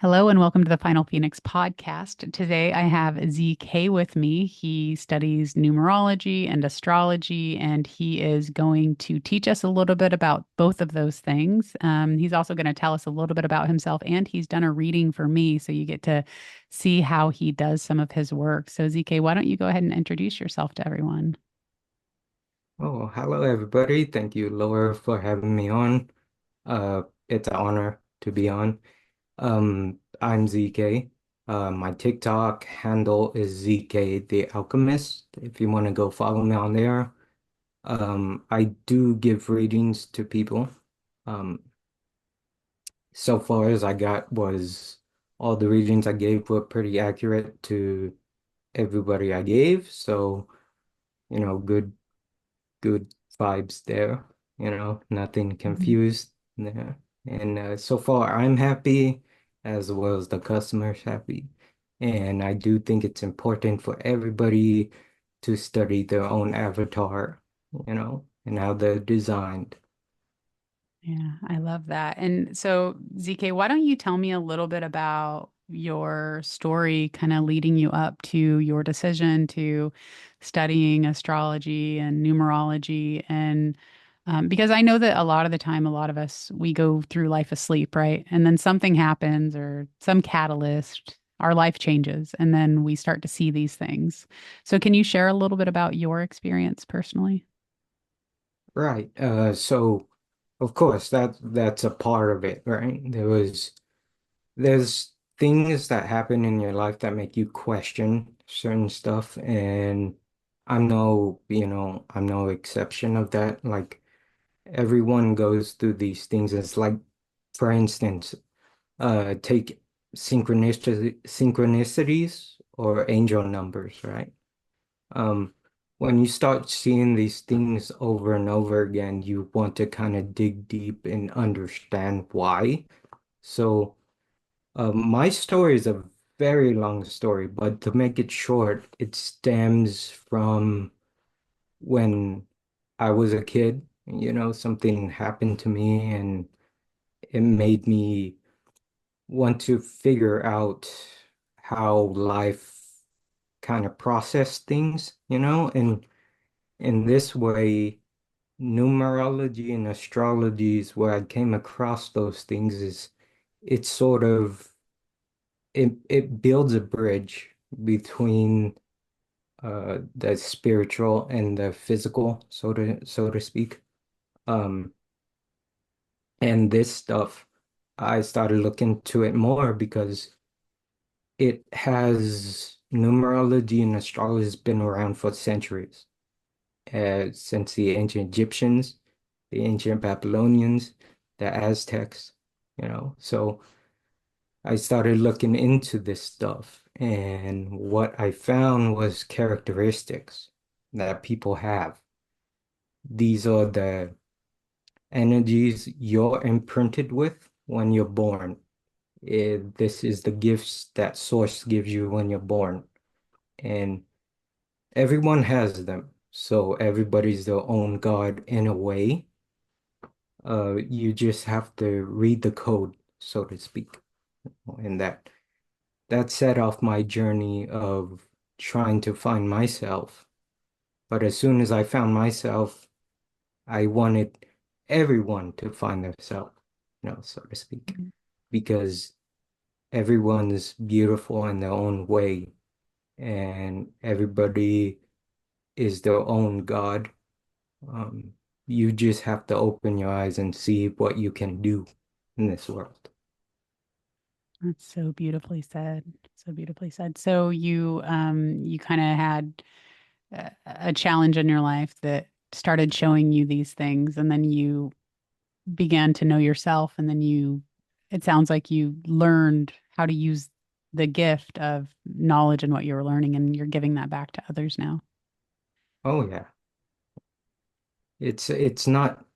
Hello and welcome to the Final Phoenix podcast. Today I have ZK with me. He studies numerology and astrology, and he is going to teach us a little bit about both of those things. He's also going to tell us a little bit about himself, and he's done a reading for me, so you get to see how he does some of his work. So, ZK, why don't you go ahead and introduce yourself to everyone? Oh, hello everybody. Thank you, Laura, for having me on. It's an honor to be on. I'm ZK. My TikTok handle is ZK The Alchemist. If you want to go follow me on there. I do give readings to people. Um, so far as I got was all the readings I gave were pretty accurate to everybody I gave. So, good vibes there, nothing Mhm. confused there. And so far, I'm happy as well as the customers happy. And I do think it's important for everybody to study their own avatar, and how they're designed. Yeah, I love that. And so, ZK, why don't you tell me a little bit about your story, kind of leading you up to your decision to studying astrology and numerology? And because I know that a lot of the time, a lot of us, we go through life asleep, right? And then something happens or some catalyst, our life changes, and then we start to see these things. So, can you share a little bit about your experience personally? Right. So of course that's a part of it, right? There's things that happen in your life that make you question certain stuff, and I'm no exception of that. Like everyone goes through these things. It's like, for instance, take synchronicities or angel numbers, right? Um, when you start seeing these things over and over again, you want to kind of dig deep and understand why. So my story is a very long story, but to make it short, it stems from when I was a kid. Something happened to me and it made me want to figure out how life kind of process things, and in this way, numerology and astrology is where I came across those things is it's sort of it builds a bridge between the spiritual and the physical, so to speak. Um, and this stuff, I started looking into it more because it has numerology and astrology has been around for centuries, since the ancient Egyptians, the ancient Babylonians, the Aztecs, So I started looking into this stuff, and what I found was characteristics that people have. These are the energies you're imprinted with when you're born. This is the gifts that Source gives you when you're born, and everyone has them. So everybody's their own God in a way. You just have to read the code, so to speak, and that set off my journey of trying to find myself. But as soon as I found myself, I wanted everyone to find themselves, so to speak, because everyone's beautiful in their own way, and everybody is their own God. Um, you just have to open your eyes and see what you can do in this world. That's so beautifully said. So beautifully said. So you kind of had a challenge in your life that started showing you these things, and then you began to know yourself, and then it sounds like you learned how to use the gift of knowledge and what you were learning, and you're giving that back to others now. Oh yeah. It's not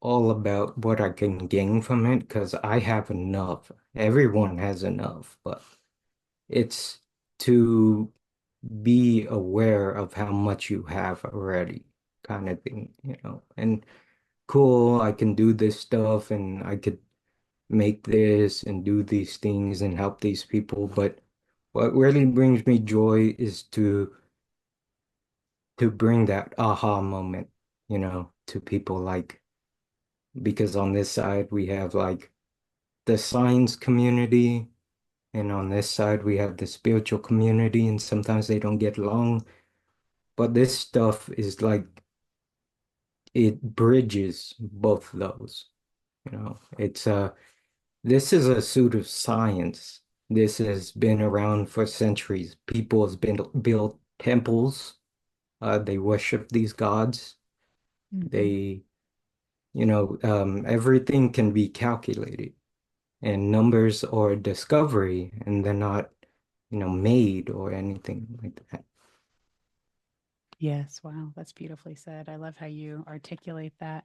all about what I can gain from it because I have enough. Everyone has enough, but it's to be aware of how much you have already, kind of thing. And cool, I can do this stuff and I could make this and do these things and help these people. But what really brings me joy is to bring that aha moment, to people, like, because on this side we have like the science community, and on this side we have the spiritual community, and sometimes they don't get along. But this stuff is like it bridges both of those. It's this is a suit of science. This has been around for centuries. People has been built temples. They worship these gods. Mhm. They, everything can be calculated, and numbers are a discovery, and they're not, made or anything like that. Yes, wow, that's beautifully said. I love how you articulate that.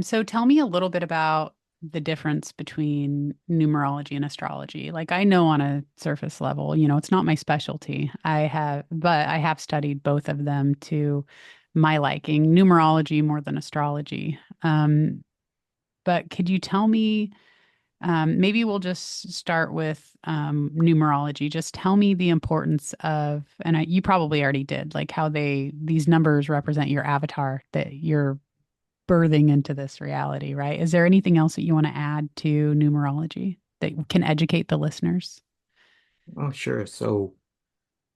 So tell me a little bit about the difference between numerology and astrology. Like I know on a surface level, it's not my specialty. But I have studied both of them to my liking, numerology more than astrology. But could you tell me, maybe we'll just start with numerology. Just tell me the importance of, and you probably already did, like how these numbers represent your avatar that you're birthing into this reality, right? Is there anything else that you want to add to numerology that can educate the listeners? Oh, sure. So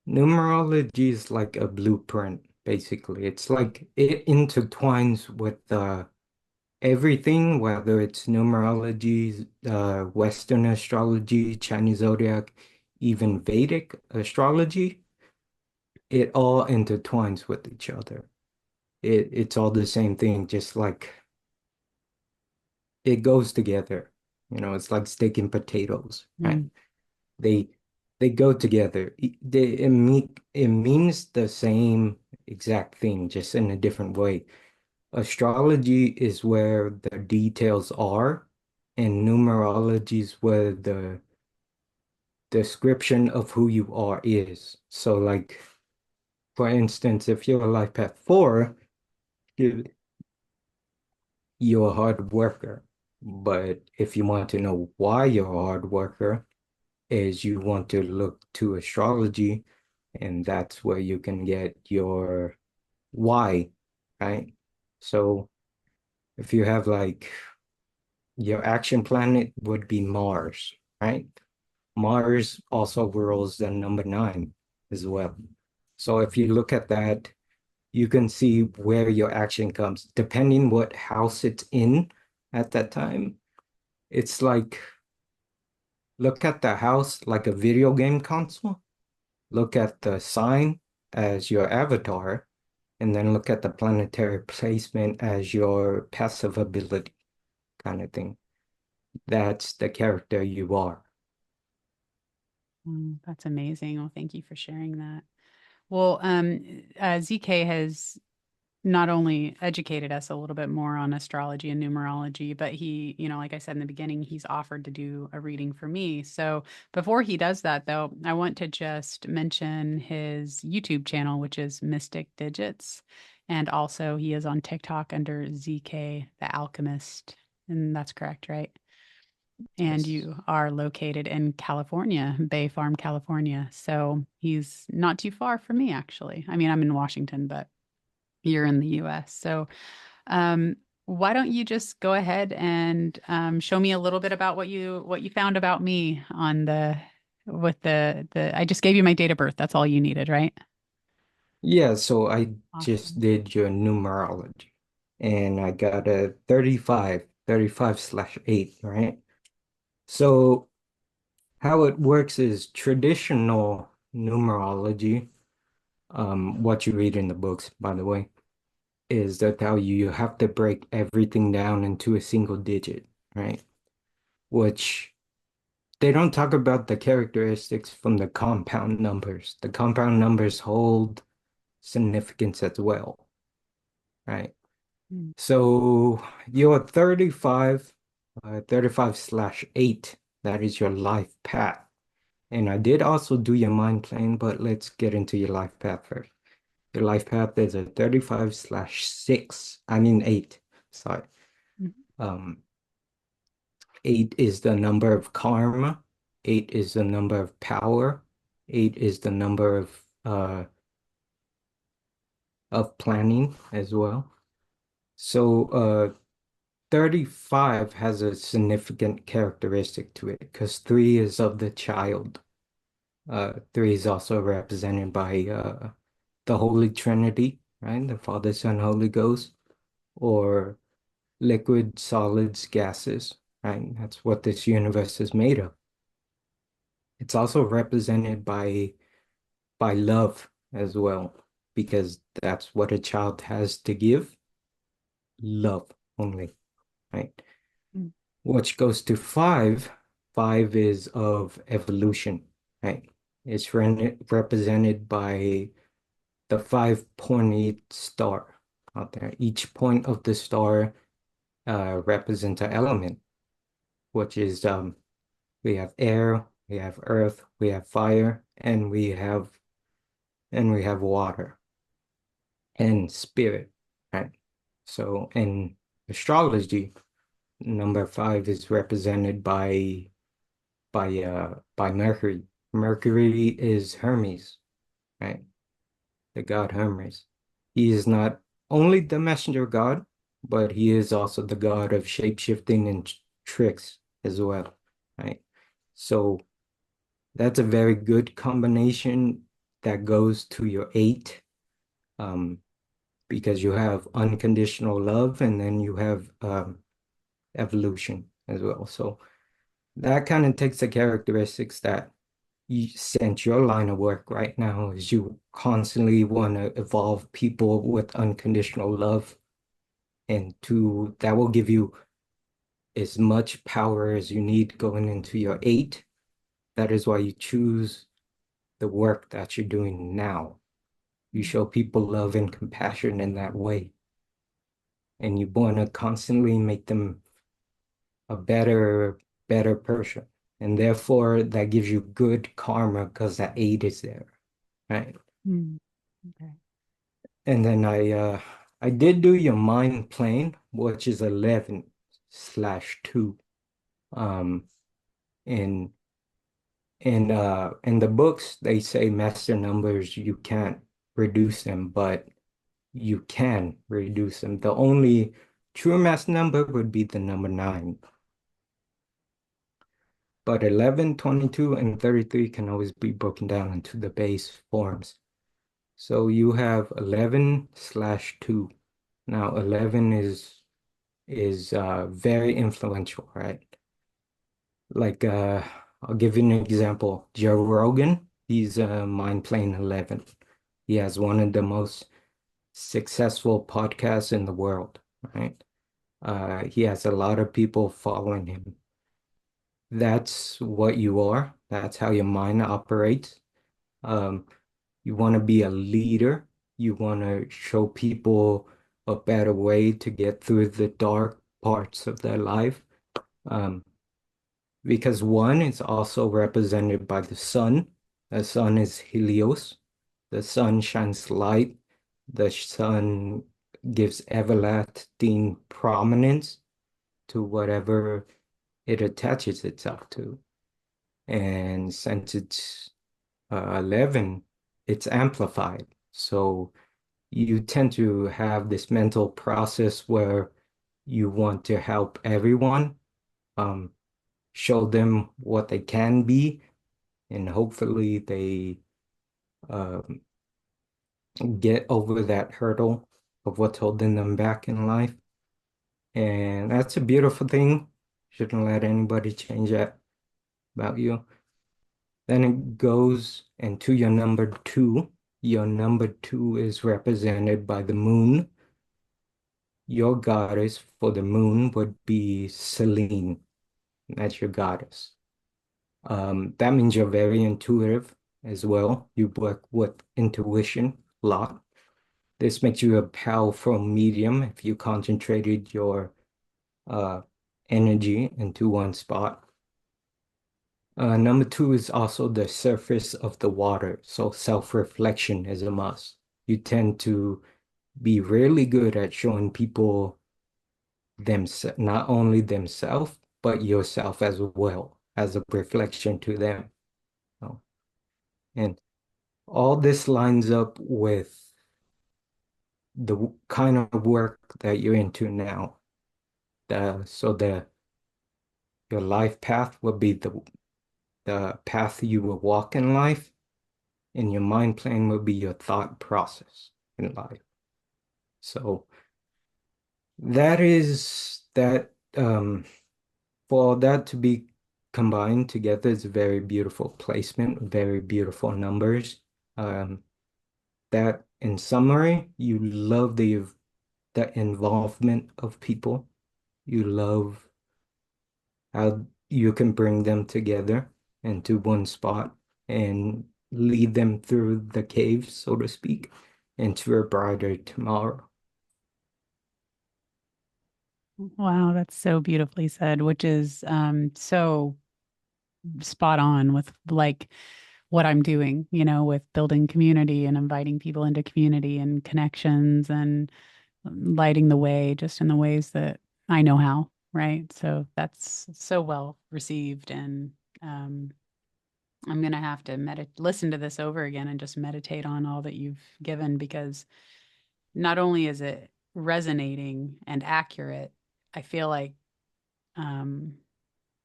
numerology is like a blueprint, basically. It's like it intertwines with everything, whether it's numerology, Western astrology, Chinese zodiac, even Vedic astrology. It all intertwines with each other. It's all the same thing, just like it goes together. It's like steak and potatoes, right? Mm, They they go together. It means the same exact thing, just in a different way. Astrology is where the details are, and numerology is where the description of who you are is. So, like, for instance, if you're a life path 4, you- you're a hard worker. But if you want to know why you're a hard worker, is you want to look to astrology, and that's where you can get your why, right? So if you have like your action planet would be Mars, right? Mars also rules the number 9 as well. So if you look at that, you can see where your action comes, depending what house it's in at that time. It's like look at the house like a video game console. Look at the sign as your avatar, and then look at the planetary placement as your passive ability kind of thing. That's the character you are. that's amazing. Well, thank you for sharing that. Well, ZK has not only educated us a little bit more on astrology and numerology, but he, like I said in the beginning, he's offered to do a reading for me. So before he does that, though, I want to just mention his YouTube channel, which is Mystic Digits. And also, he is on TikTok under ZK The Alchemist. And that's correct, right? And Yes. you are located in California, Bay Farm, California. So he's not too far from me, actually. I mean, I'm in Washington, but you're in the US. So, um, why don't you just go ahead and show me a little bit about what you found about me on the with the I just gave you my date of birth. That's all you needed, right? Yeah, so I just Awesome. did your numerology, and I got a 35/8, right? So how it works is traditional numerology, what you read in the books, by the way, is that how you have to break everything down into a single digit, right? Which they don't talk about the characteristics from the compound numbers. The compound numbers hold significance as well, right? Mm, So you're 35, 35/8. That is your life path. And I did also do your mind plane, but let's get into your life path first. Your life path is a 35/6. I mean 8. Sorry. mm, Um, 8 is the number of karma. 8 is the number of power. 8 is the number of planning as well. So 35 has a significant characteristic to it because 3 is of the child. 3 is also represented by the Holy Trinity, right? The Father, Son, Holy Ghost, or liquid, solids, gases, right? That's what this universe is made of. It's also represented by love as well, because that's what a child has to give, love only, right? Mm, Which goes to 5. 5 is of evolution, right? It's represented by the 5-pointed star out there. Each point of the star represents an element, which is we have air, we have earth, we have fire, and we have water and spirit, right? So in astrology, number 5 is represented by Mercury. Mercury is Hermes, right? The god Hermes. He is not only the messenger god, but he is also the god of shapeshifting and tricks as well, right? So that's a very good combination that goes to your 8, um, because you have unconditional love and then you have evolution as well. So that kind of takes the characteristics that you sent your line of work right now is you constantly want to evolve people with unconditional love, and that will give you as much power as you need going into your 8. That is why you choose the work that you're doing now. You mm, show people love and compassion in that way, and you want to constantly make them a better person. And therefore, that gives you good karma because that 8 is there, right? mm. Okay. And then I did do your mind plane, which is 11/2. Um, in in the books, they say master numbers, you can't reduce them, but you can reduce them. The only true master number would be the number 9. But 11, 22, and 33 can always be broken down into the base forms. So you have 11/2. Now 11 is very influential, right? Like I'll give you an example. Joe Rogan, he's mind playing 11. He has one of the most successful podcasts in the world, right? He has a lot of people following him. That's what you are. That's how your mind operates. Um, you want to be a leader. You want to show people a better way to get through the dark parts of their life. Um, because 1 is also represented by the sun. The sun is Helios. The sun shines light. The sun gives everlasting prominence to whatever it attaches itself to. And since it's 11, it's amplified. So you tend to have this mental process where you want to help everyone, um, show them what they can be, and hopefully they um, get over that hurdle of what's holding them back in life. And that's a beautiful thing. Shouldn't let anybody change that about you. Then it goes into your number 2. Your number 2 is represented by the moon. Your goddess for the moon would be Selene. That's your goddess. That means you're very intuitive as well. You work with intuition a lot. This makes you a powerful medium if you concentrated your uh, energy into one spot. Number 2 is also the surface of the water, so self-reflection is a must. You tend to be really good at showing people not only themselves, but yourself as well, as a reflection to them. So, and all this lines up with the kind of work that you're into now. So your life path will be the path you will walk in life, and your mind plane will be your thought process in life. So that is that for that to be combined together is a very beautiful placement, very beautiful numbers. Um, that in summary, you love the involvement of people. You love how you can bring them together into one spot and lead them through the cave, so to speak, into a brighter tomorrow. Wow, that's so beautifully said, which is so spot on with like what I'm doing, with building community and inviting people into community and connections and lighting the way just in the ways that I know how, right? So that's so well received. And um, I'm going to have to listen to this over again and just meditate on all that you've given because not only is it resonating and accurate, I feel like um,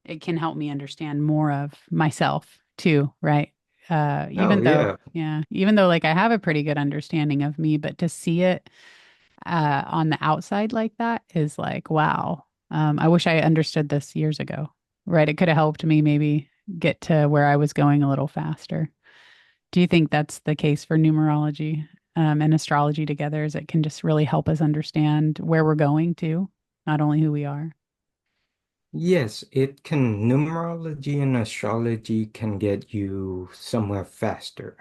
it can help me understand more of myself too, right? Oh, yeah. Even though like I have a pretty good understanding of me, but to see it on the outside like that is like, wow. I wish I understood this years ago, right? It could have helped me maybe get to where I was going a little faster. Do you think that's the case for numerology, and astrology together? Is it can just really help us understand where we're going to, not only who we are? Yes, it can, numerology and astrology can get you somewhere faster.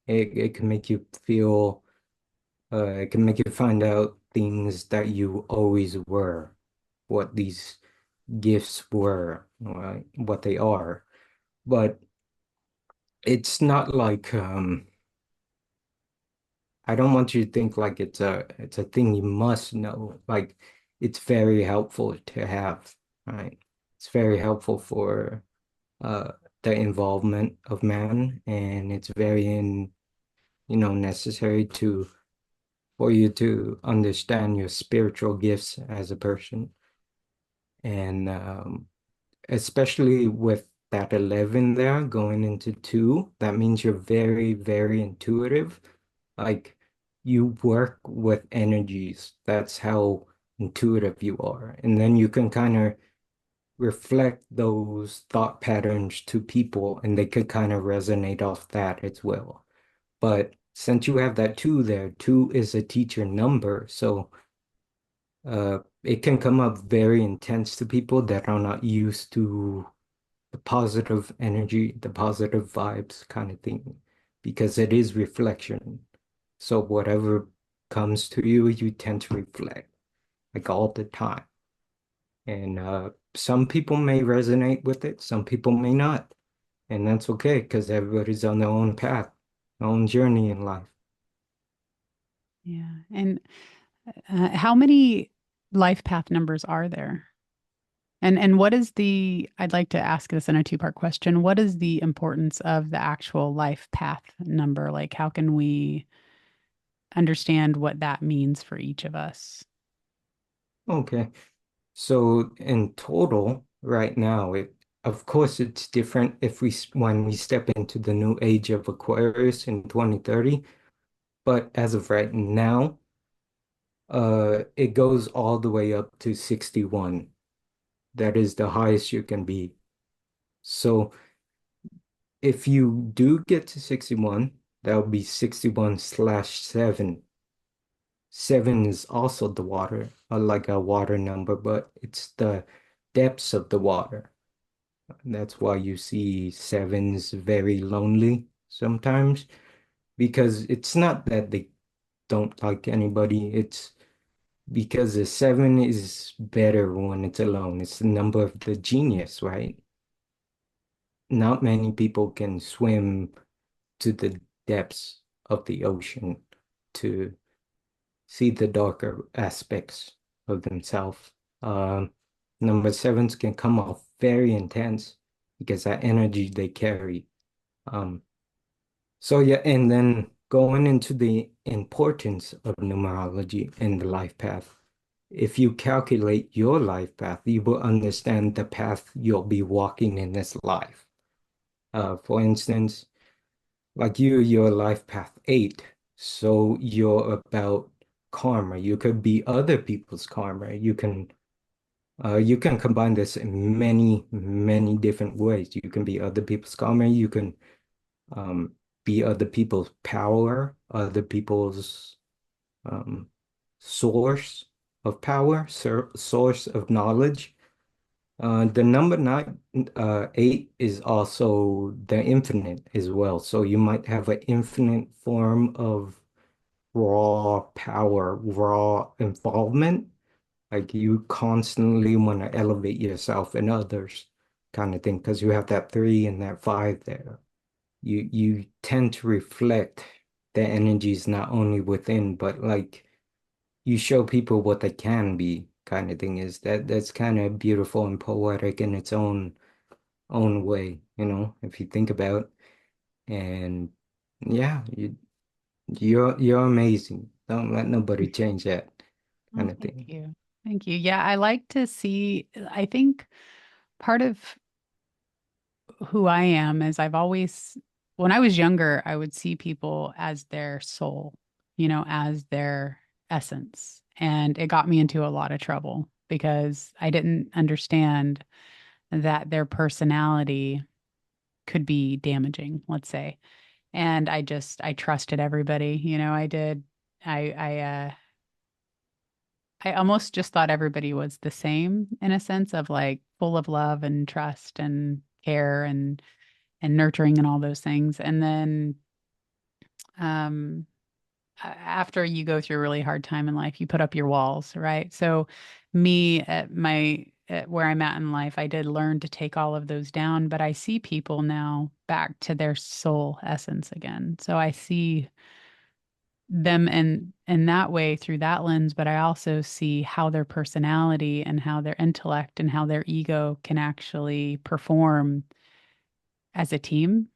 It can make you feel, it can make you find out things that you always were, what these gifts were, right? What they are. But it's not like, I don't want you to think like it's a thing you must know. Like it's very helpful to have, right? It's very helpful for uh the involvement of man, and it's very necessary to for you to understand your spiritual gifts as a person. And especially with that 11 there going into 2, that means you're very, very intuitive. Like you work with energies. That's how intuitive you are. And then you can kind of reflect those thought patterns to people, and they could kind of resonate off that as well. But since you have that 2 there, 2 is a teacher number. So it can come up very intense to people that are not used to the positive energy, the positive vibes kind of thing, because it is reflection. So whatever comes to you, you tend to reflect like all the time. And some people may resonate with it, some people may not. And that's okay because everybody's on their own path, their own journey in life. Yeah. And how many life path numbers are there? And what is I'd like to ask this in a two-part question. What is the importance of the actual life path number? Like, how can we understand what that means for each of us? Okay. So in total, right now, of course it's different if when we step into the new age of Aquarius in 2030, but as of right now, it goes all the way up to 61. That is the highest you can be. So if you do get to 61, that would be 61/7. 7 is also the water, like a water number, but it's the depths of the water. That's why you see sevens very lonely sometimes, because it's not that they don't like anybody, it's because the 7 is better when it's alone. It's the number of the genius, right? Not many people can swim to the depths of the ocean to see the darker aspects of themselves. Um, Number sevens can come off very intense because that energy they carry. Um, so yeah, and then going into the importance of numerology in the life path. If you calculate your life path, you will understand the path you'll be walking in this life. For instance, like you're life path 8, so you're about karma. You could be other people's karma. You can combine this in many, many different ways. You can be other people's karma. You can um, be other people's power, other people's um, source of power, source of knowledge. The number nine, 8 is also the infinite as well. So you might have an infinite form of raw power, raw involvement. Like you constantly want to elevate yourself and others kind of thing because you have that 3 and that 5 there. You tend to reflect the energies not only within, but like you show people what they can be kind of thing is that's kind of beautiful and poetic in its own way, if you think about. And yeah, you're amazing. Don't let nobody change that Oh, kind of thank thing. you. Thank you. Yeah, I like to see, I think part of who I am is I've always, when I was younger, I would see people as their soul, as their essence. And it got me into a lot of trouble because I didn't understand that their personality could be damaging, let's say. And I trusted everybody, I did. I almost just thought everybody was the same in a sense of like full of love and trust and care and nurturing and all those things. And then um after you go through a really hard time in life, you put up your walls, right? So me at where I'm at in life, I did learn to take all of those down, but I see people now back to their soul essence again. So I see them in that way through that lens, but I also see how their personality and how their intellect and how their ego can actually perform as a team,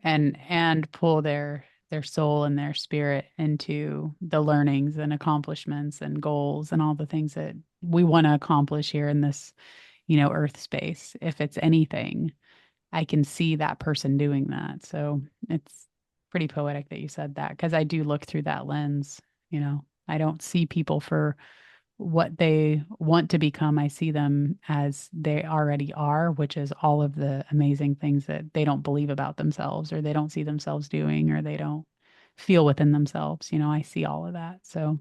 and pull their soul and their spirit into the learnings and accomplishments and goals and all the things that we want to accomplish here in this, earth space. If it's anything, I can see that person doing that. So it's pretty poetic that you said that because I do look through that lens. I don't see people for what they want to become. I see them as they already are, which is all of the amazing things that they don't believe about themselves or they don't see themselves doing or they don't feel within themselves. I see all of that. So,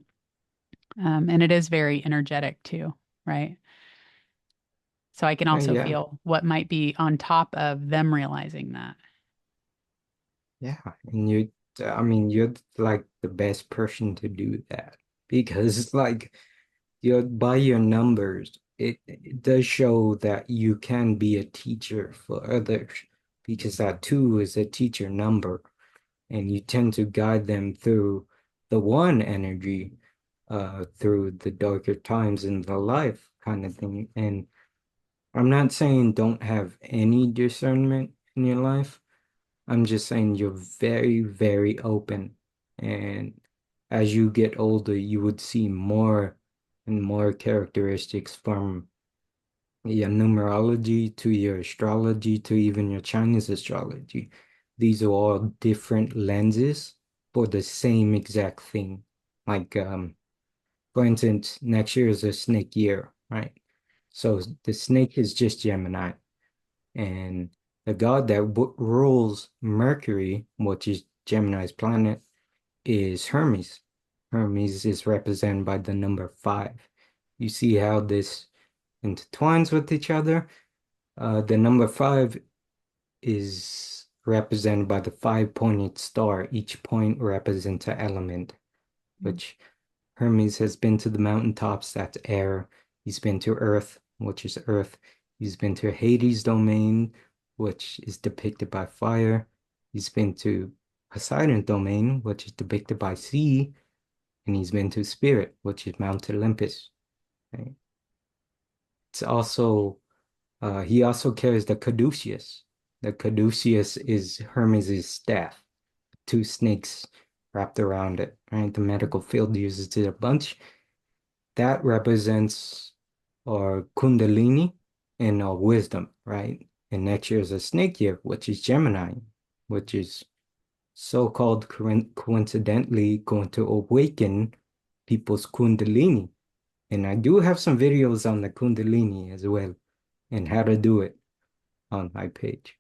and it is very energetic too, right? So I can also Yeah, feel what might be on top of them realizing that. yeah. And I mean, you're like the best person to do that because it's like by your numbers, it does show that you can be a teacher for others because that 2 is a teacher number and you tend to guide them through the 1 energy, through the darker times in the life kind of thing. And I'm not saying don't have any discernment in your life. I'm just saying you're very, very open. And as you get older, you would see more and more characteristics from your numerology to your astrology to even your Chinese astrology. These are all different lenses for the same exact thing. Like, for instance, next year is a snake year, right? So the snake is just Gemini. And the god that rules Mercury, which is Gemini's planet, is Hermes. Hermes is represented by the number 5. You see how this intertwines with each other? The number 5 is represented by the 5-pointed star. Each point represents an element, Mm. which Hermes has been to the mountaintops, that's air. He's been to Earth, which is earth. He's been to Hades domain, which is depicted by fire. He's been to Poseidon domain, which is depicted by sea. And he's been to Spirit, which is Mount Olympus. Right? It's also he also carries the caduceus. The caduceus is Hermes' staff, two snakes wrapped around it, right? The medical field uses it a bunch. That represents our Kundalini and our wisdom, right? And next year is a snake year, which is Gemini, which is so-called coincidentally going to awaken people's Kundalini. And I do have some videos on the Kundalini as well and how to do it on my page.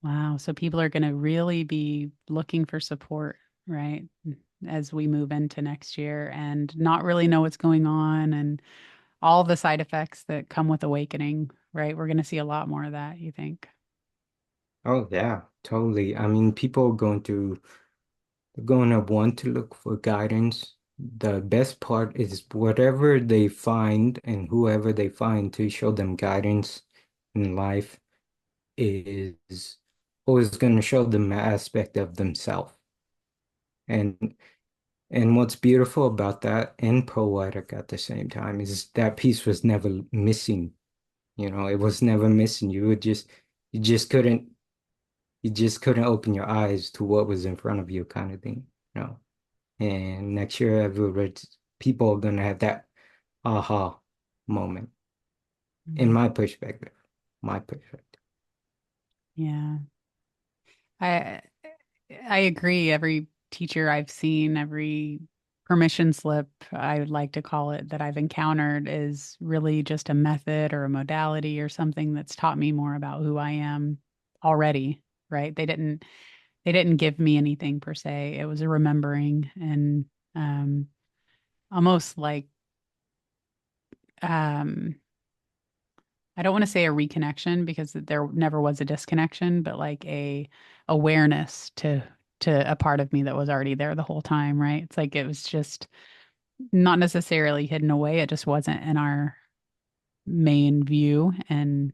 Wow. So people are going to really be looking for support, right? As we move into next year and not really know what's going on and all the side effects that come with awakening, right? We're going to see a lot more of that, you think? Oh yeah, totally. I mean, people are going to want to look for guidance. The best part is whatever they find and whoever they find to show them guidance in life is always going to show them an aspect of themselves. And and what's beautiful about that and poetic at the same time is that piece was never missing. You know, it was never missing. You just couldn't you just couldn't open your eyes to what was in front of you kind of thing, you know. And next year people are gonna have that aha moment in Mhm. my perspective. My perspective. Yeah. I I agree. Every teacher I've seen, every permission slip, I would like to call it, that I've encountered is really just a method or a modality or something that's taught me more about who I am already, right? They didn't give me anything per se. It was a remembering and um almost like um I don't want to say a reconnection because there never was a disconnection, but like a awareness to a part of me that was already there the whole time, right? It's like it was just not necessarily hidden away. It just wasn't in our main view. And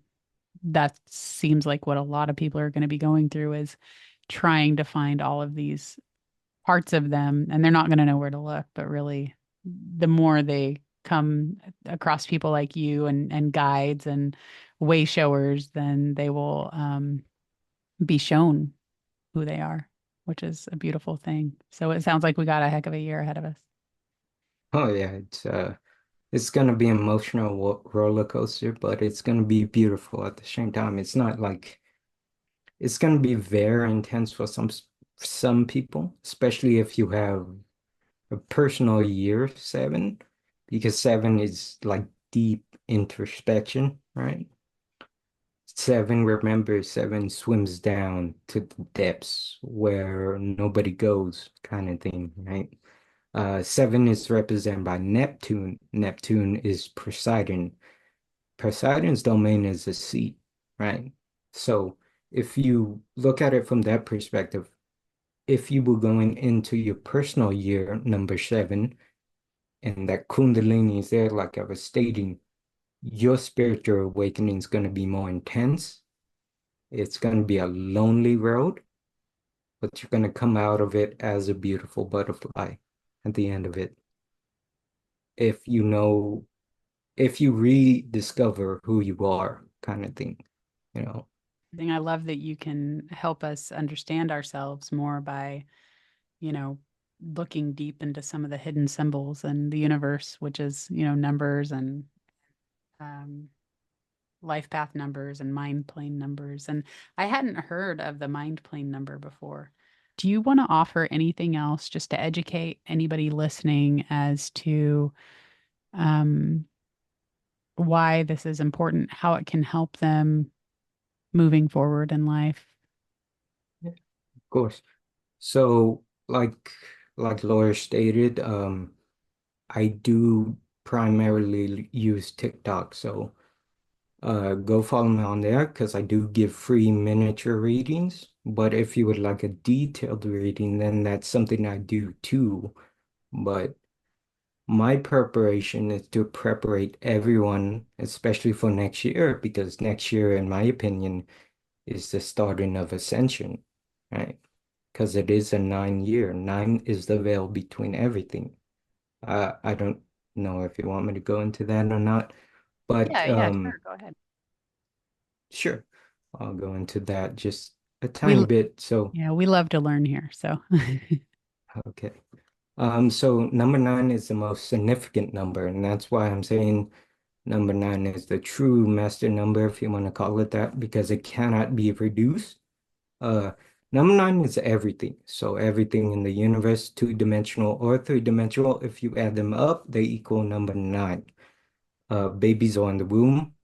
that seems like what a lot of people are going to be going through is trying to find all of these parts of them, and they're not going to know where to look, but really the more they come across people like you and guides and way showers, then they will be shown who they are, which is a beautiful thing. So it sounds like we got a heck of a year ahead of us. Oh yeah, it's gonna be an emotional roller coaster, but it's gonna be beautiful at the same time. It's not like it's gonna be very intense for some people, especially if you have a personal year seven, because seven is like deep introspection, right? Seven, remember, seven swims down to the depths where nobody goes, kind of thing, right? Seven is represented by Neptune. Neptune is Poseidon. Poseidon's domain is the sea, right? So if you look at it from that perspective, if you were going into your personal year, number seven, and that Kundalini is there, like I was stating, your spiritual awakening is going to be more intense. It's going to be a lonely road, but you're going to come out of it as a beautiful butterfly at the end of it. If you know, if you rediscover who you are, kind of thing, you know. I love that you can help us understand ourselves more by, you know, looking deep into some of the hidden symbols in the universe, which is, numbers and um, life path numbers and mind plane numbers. And I hadn't heard of the mind plane number before. Do you want to offer anything else just to educate anybody listening as to um, why this is important, how it can help them moving forward in life? Yeah, of course. So, like Laura stated, I do primarily use TikTok. So, go follow me on there because I do give free miniature readings. But if you would like a detailed reading, then that's something I do too. But my preparation is to preparate everyone, especially for next year, because next year, in my opinion, is the starting of ascension, right? Because it is a 9 year. Nine is the veil between everything. I don't know if you want me to go into that or not, But Yeah, yeah, sure. Go ahead. sure, I'll go into that just a We, tiny bit. So, yeah, we love to learn here. So, okay. So number nine is the most significant number, and that's why I'm saying number nine is the true master number, if you want to call it that, because it cannot be reduced. Uh, Number nine is everything. So everything in the universe, two-dimensional or three-dimensional, if you add them up, they equal number nine. Babies are in the womb,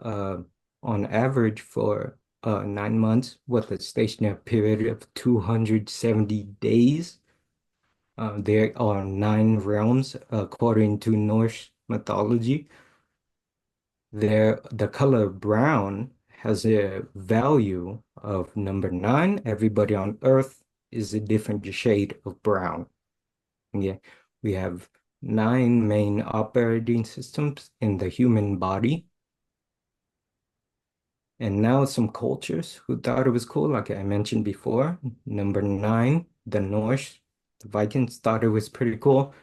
uh, on average for 9 months with a stationary period of 270 days. There are nine realms according to Norse mythology. The color brown has a value of number nine. Everybody on Earth is a different shade of brown. Yeah, we have nine main operating systems in the human body. And now some cultures who thought it was cool, like I mentioned before. Number nine, the Norse, the Vikings thought it was pretty cool.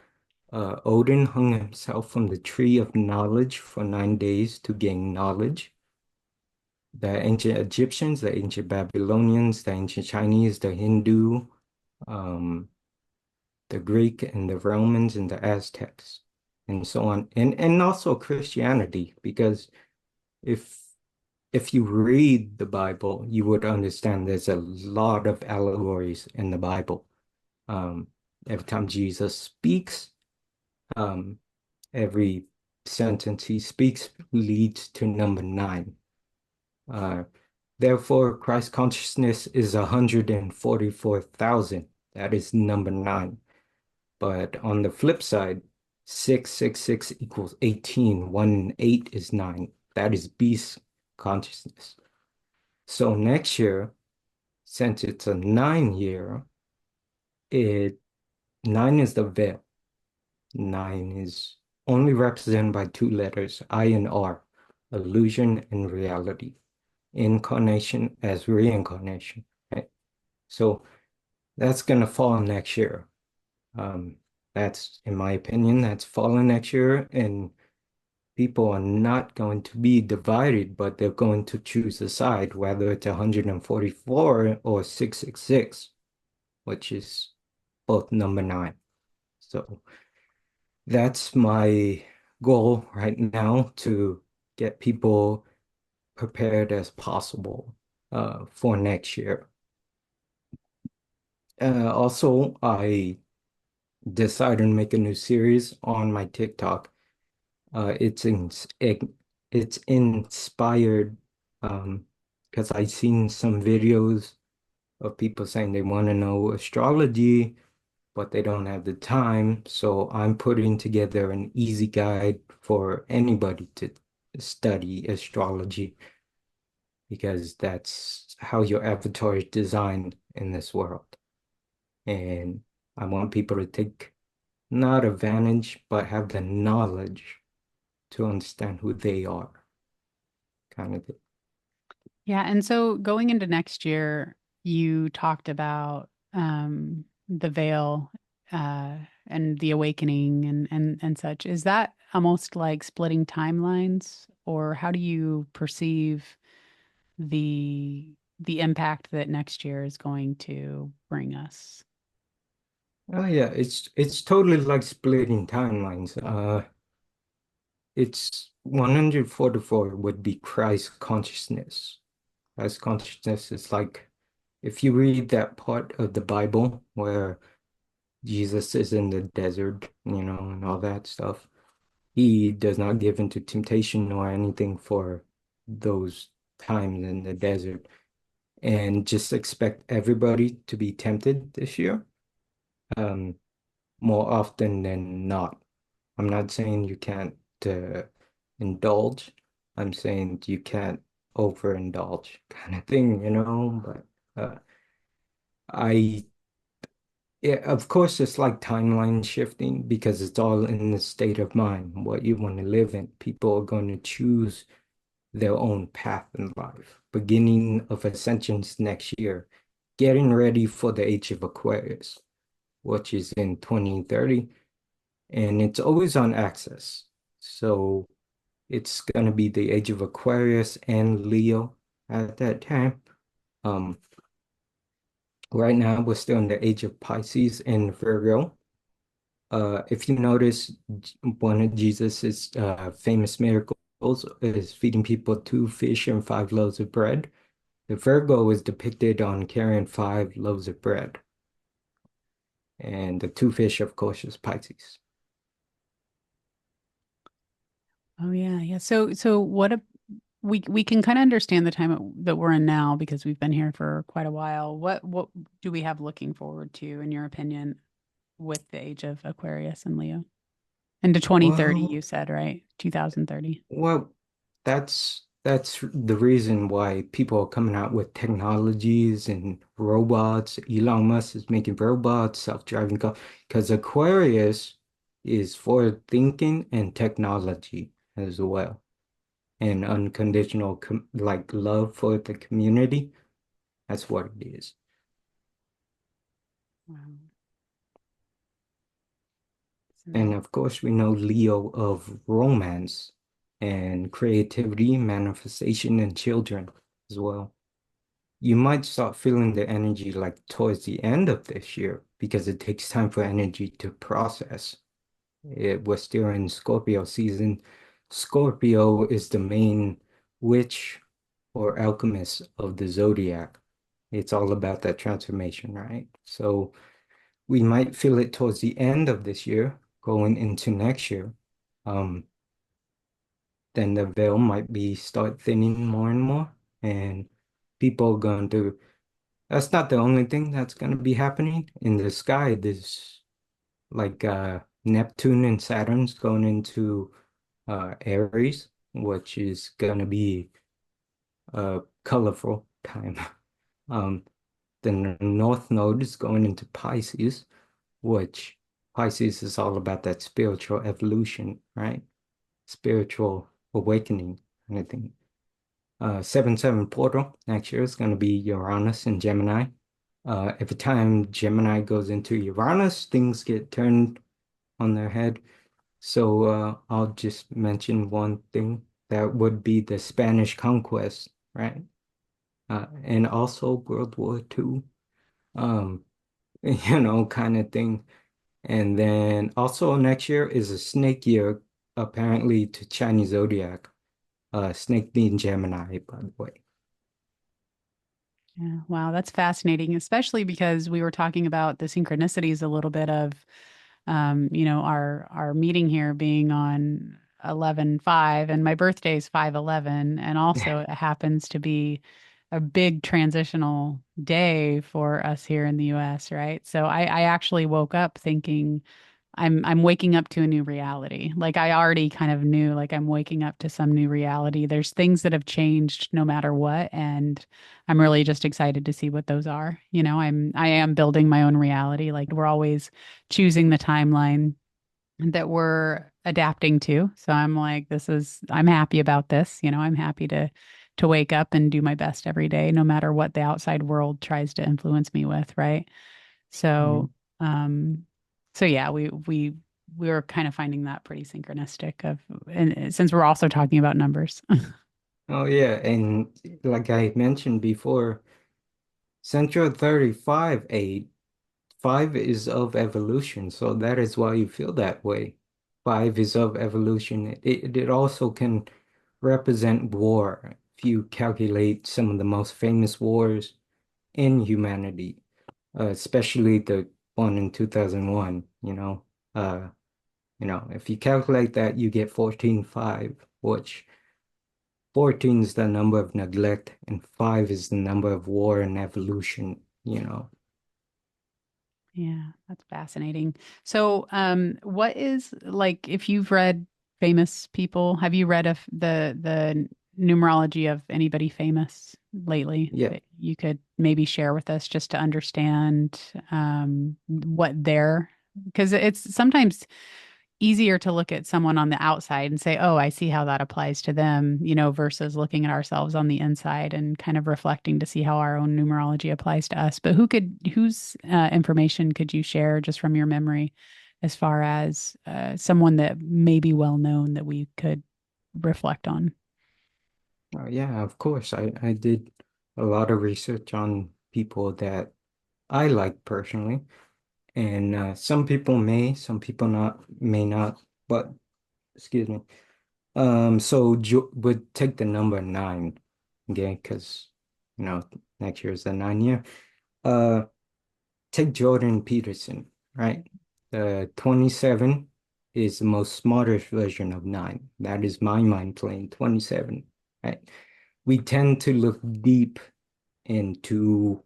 Odin hung himself from the tree of knowledge for 9 days to gain knowledge. The ancient Egyptians, the ancient Babylonians, the ancient Chinese, the Hindu, um, the Greek and the Romans and the Aztecs, and so on. And also Christianity, because if if you read the Bible, you would understand there's a lot of allegories in the Bible. Um, every time Jesus speaks, um, every sentence he speaks leads to number nine. Uh, Therefore, Christ consciousness is 144,000. That is number nine. But on the flip side, 666 equals 18. 1 and 8 is 9. That is beast consciousness. So next year, since it's a 9 year, it nine is the veil. Nine is only represented by two letters, I and R, illusion and reality. Incarnation as reincarnation. Right? So that's gonna fall next year. Um, that's, in my opinion, that's falling next year, and people are not going to be divided, but they're going to choose a side, whether it's 144 or 666, which is both number nine. So that's my goal right now, to get people prepared as possible for next year. Also, I decided to make a new series on my TikTok. It's inspired because I've seen some videos of people saying they want to know astrology, but they don't have the time. So I'm putting together an easy guide for anybody to study astrology, because that's how your avatar is designed in this world. And I want people to take not advantage, but have the knowledge to understand who they are, kind of thing. yeah. And so going into next year, you talked about the veil uh, and the awakening and such. Is that almost like splitting timelines, or how do you perceive the impact that next year is going to bring us? Oh yeah, it's totally like splitting timelines. It's 144 would be Christ consciousness. Christ consciousness is like, if you read that part of the Bible where Jesus is in the desert, and all that stuff, he does not give into temptation or anything for those times in the desert, and just expect everybody to be tempted this year, um, more often than not. I'm not saying you can't indulge. I'm saying you can't overindulge, kind of thing. But I, yeah, of course, it's like timeline shifting, because it's all in the state of mind, what you want to live in. People are going to choose their own path in life. Beginning of Ascensions next year, getting ready for the age of Aquarius, which is in 2030, and it's always on access. So It's going to be the age of Aquarius and Leo at that time. Um, right now, we're still in the age of Pisces and Virgo. If you notice, one of Jesus's famous miracles is feeding people two fish and five loaves of bread. The Virgo is depicted on carrying five loaves of bread, and the two fish, of course, is Pisces. Oh yeah, yeah. So what a we can kind of understand the time that we're in now because we've been here for quite a while. What do we have looking forward to, in your opinion, with the age of Aquarius and Leo? Into 2030, Well, you said, right? 2030. well, that's the reason why people are coming out with technologies and robots. Elon Musk is making robots, self-driving cars, because Aquarius is for thinking and technology as well, and unconditional like love for the community. That's what it is. Wow. And So, of course, we know Leo of romance and creativity, manifestation, and children as well. You might start feeling the energy like towards the end of this year because it takes time for energy to process. We're still in Scorpio season. Scorpio is the main witch or alchemist of the zodiac. It's all about that transformation, right? So we might feel it towards the end of this year, going into next year. Um, then the veil might be start thinning more and more, and people are going to that's not the only thing that's going to be happening in the sky. There's like Neptune and Saturn's going into Aries, which is going to be a colorful time. Um, the North Node is going into Pisces, which Pisces is all about that spiritual evolution, right? Spiritual awakening, kind of thing. 7-7 portal next year is going to be Uranus and Gemini. Every time Gemini goes into Uranus, things get turned on their head. So I'll just mention one thing that would be the Spanish conquest, right? And also World War II, um, kind of thing. And then also next year is a snake year, apparently to Chinese zodiac. Snake being Gemini, by the way. yeah, wow, that's fascinating, especially because we were talking about the synchronicities a little bit of our meeting here being on 11/5, and my birthday is 5/11, and also it happens to be a big transitional day for us here in the US, right? So I actually woke up thinking I'm waking up to a new reality. Like I already kind of knew like I'm waking up to some new reality. There's things that have changed no matter what, and I'm really just excited to see what those are. I am building my own reality. Like we're always choosing the timeline that we're adapting to. So I'm like I'm happy about this. I'm happy to wake up and do my best every day no matter what the outside world tries to influence me with, right? So, Mhm. um, so yeah, we were kind of finding that pretty synchronistic and since we're also talking about numbers. Oh yeah, and like I mentioned before, Central 35, 8, 5 is of evolution, so that is why you feel that way. 5 is of evolution. It also can represent war. If you calculate some of the most famous wars in humanity, especially the one in 2001, if you calculate that, you get 14.5, which 14 is the number of neglect, and 5 is the number of war and evolution. Yeah, that's fascinating. So, what is like if you've read famous people, have you read of the numerology of anybody famous lately Yeah. that you could maybe share with us just to understand what they're because it's sometimes easier to look at someone on the outside and say, "Oh, I see how that applies to them," versus looking at ourselves on the inside and kind of reflecting to see how our own numerology applies to us. But whose information could you share just from your memory as far as someone that may be well known that we could? reflect on. Yeah, of course. I did a lot of research on people that I like personally, and some people may, some people not may not. But excuse me. So jo would take the number nine, okay? Because next year is the 9 year. Uh, Take Jordan Peterson, right? The 27 is the most smartest version of nine. That is my mind playing 27, right? We tend to look deep into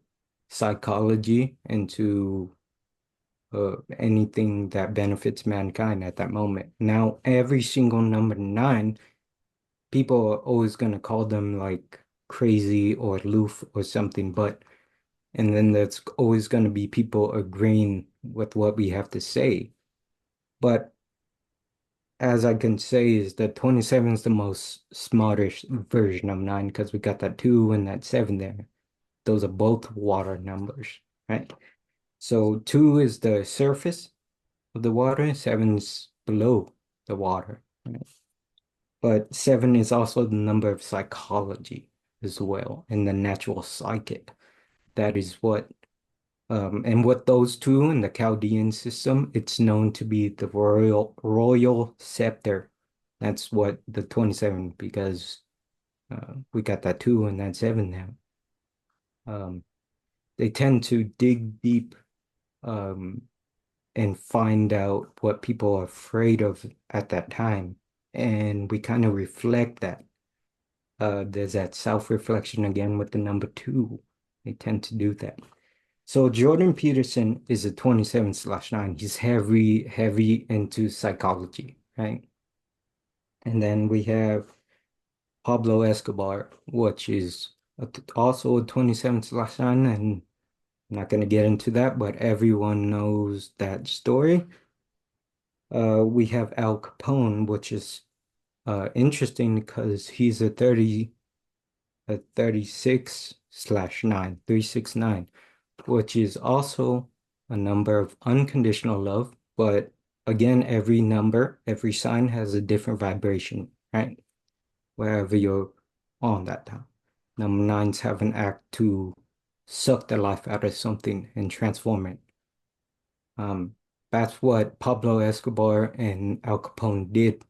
psychology, into anything that benefits mankind at that moment. Now, every single number nine, people are always going to call them like crazy or aloof or something, and then there's always going to be people agreeing with what we have to say. But as I can say, is that 27 is the most smartest version of nine because we got that two and that seven there. Those are both water numbers, right? So two is the surface of the water, seven's below the water, right? But seven is also the number of psychology as well, and the natural psychic. That is and what those two in the Chaldean system, it's known to be the royal scepter. That's what the 27, because we got that two and that seven now. Um, they tend to dig deep um, and find out what people are afraid of at that time. And we kind of reflect that. There's that self-reflection again with the number two. They tend to do that. So Jordan Peterson is a 27/9. He's heavy, heavy into psychology, right? And then we have Pablo Escobar, which is also a 27/9, and I'm not going to get into that, but everyone knows that story. We have Al Capone, which is interesting because he's a 36/9, 369, which is also a number of unconditional love. But again, every number, every sign has a different vibration, right? Wherever you're on that time. Number nines have an act to suck the life out of something and transform it. Um, that's what Pablo Escobar and Al Capone did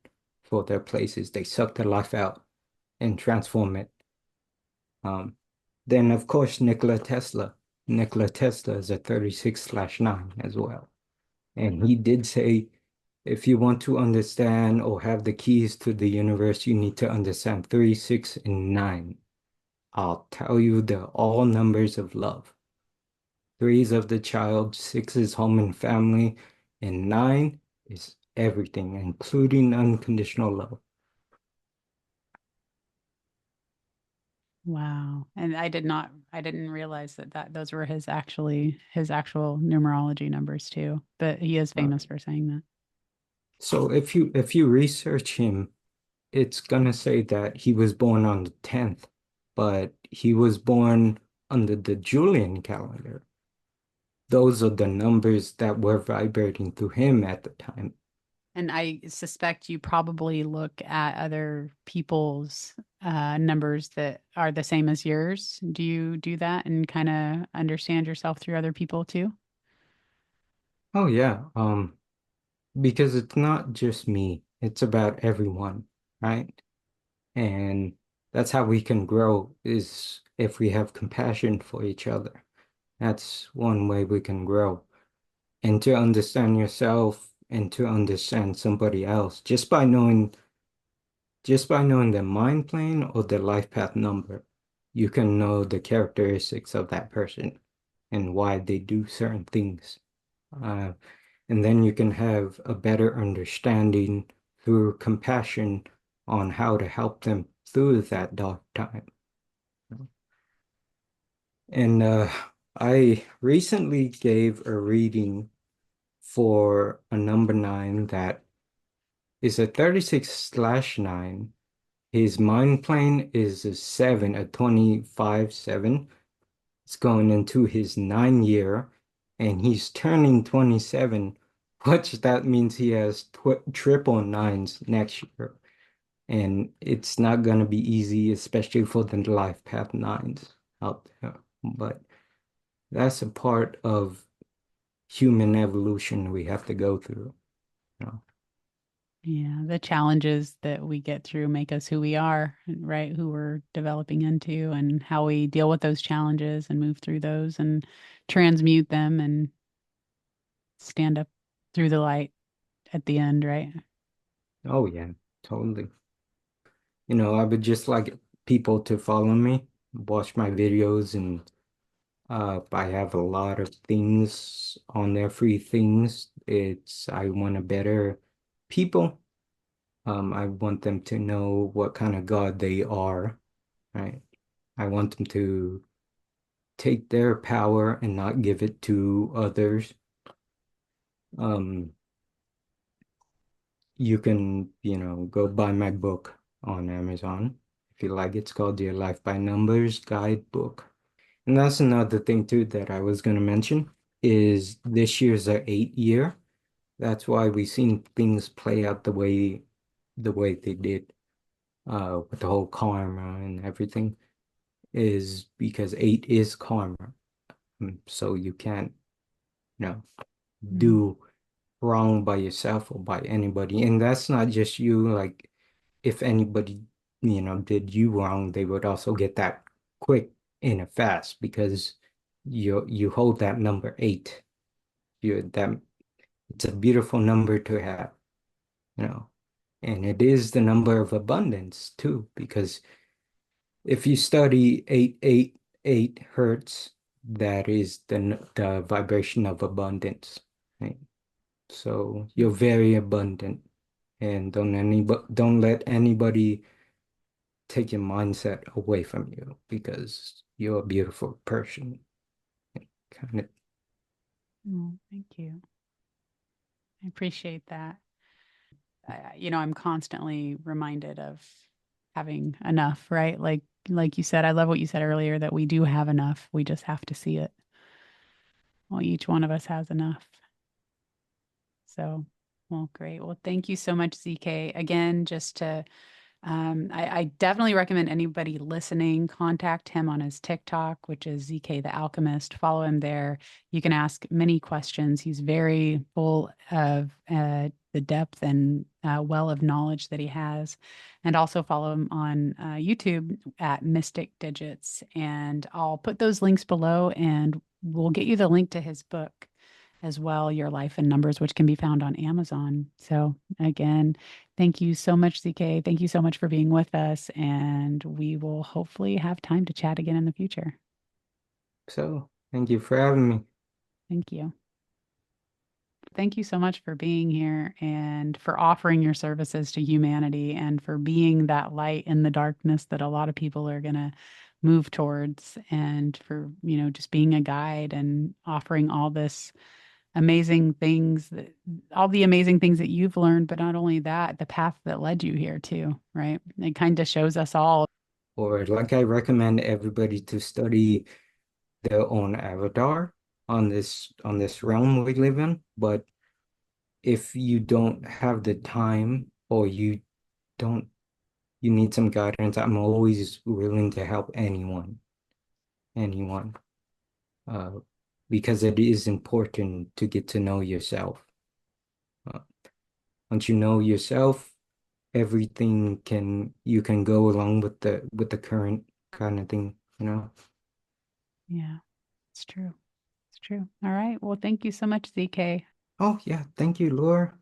for their places. They sucked the life out and transform it. Um, then, of course, Nikola Tesla. Nikola Tesla is a 36/9 as well. And he did say, if you want to understand or have the keys to the universe, you need to understand 3, 6, and 9. I'll tell you they're all numbers of love. 3 is of the child, 6 is home and family, and 9 is everything, including unconditional love. Wow. And I didn't realize that those were his actual numerology numbers too. But he is Uh, famous for saying that. so if you research him, it's gonna say that he was born on the 10th, but he was born under the Julian calendar. Those are the numbers that were vibrating through him at the time. And I suspect you probably look at other people's numbers that are the same as yours. Do you do that and kind of understand yourself through other people too? Oh yeah, because it's not just me, it's about everyone, right? And that's how we can grow is if we have compassion for each other. That's one way we can grow. And to understand yourself and to understand somebody else just by knowing their mind plane or their life path number, you can know the characteristics of that person and why they do certain things. Uh, and then you can have a better understanding through compassion on how to help them through that dark time. And I recently gave a reading for a number nine that is a 36/9. His mind plane is a 7, a 25/7. It's going into his 9 year, and he's turning 27, which that means he has tw triple nines next year. And it's not gonna be easy, especially for the life path nines out there. But that's a part of human evolution we have to go through, you know. Yeah, the challenges that we get through make us who we are, right? Who we're developing into and how we deal with those challenges and move through those and transmute them and stand up through the light at the end, right? Oh yeah, totally. I would just like people to follow me, watch my videos, and I have a lot of things on there, free things. I want to better people. I want them to know what kind of God they are, right? I want them to take their power and not give it to others. Um, you can, go buy my book on Amazon if you like. It's called Your Life by Numbers Guidebook. And that's another thing too that I was going to mention is this year's our 8 year. That's why we've seen things play out the way they did with the whole karma and everything is because eight is karma. So you can't, you know, Mm. do wrong by yourself or by anybody. And that's not just you, like if anybody, did you wrong, they would also get that quick in a fast because you hold that number eight. That it's a beautiful number to have, you know. And it is the number of abundance too, because if you study 888 hertz, that is the vibration of abundance, right? So you're very abundant, and don't let anybody take your mindset away from you because you're a beautiful person. Kind of. Oh, thank you. I appreciate that. I'm constantly reminded of having enough, right? Like you said, I love what you said earlier that we do have enough. We just have to see it. Well, each one of us has enough. So, well, great. Well, thank you so much, ZK. Again, just to I definitely recommend anybody listening contact him on his TikTok, which is ZK The Alchemist. Follow him there. You can ask many questions. He's very full of the depth and well of knowledge that he has. And also follow him on YouTube at Mystic Digits. And I'll put those links below and we'll get you the link to his book as well, Your Life in Numbers, which can be found on Amazon. So, again, thank you so much, ZK. Thank you so much for being with us. And we will hopefully have time to chat again in the future. So thank you for having me. Thank you. Thank you so much for being here and for offering your services to humanity and for being that light in the darkness that a lot of people are going to move towards and for, just being a guide and offering amazing things that all the amazing things that you've learned, but not only that, the path that led you here too, right? It kind of shows us all. Or like I recommend everybody to study their own avatar on this realm we live in. But if you don't have the time or don't you need some guidance, I'm always willing to help anyone, uh, because it is important to get to know yourself. Uh, Once you know yourself, everything you can go along with the current kind of thing, you know. Yeah, it's true. It's true. All right. Well, thank you so much, ZK. Oh yeah, thank you, Laura.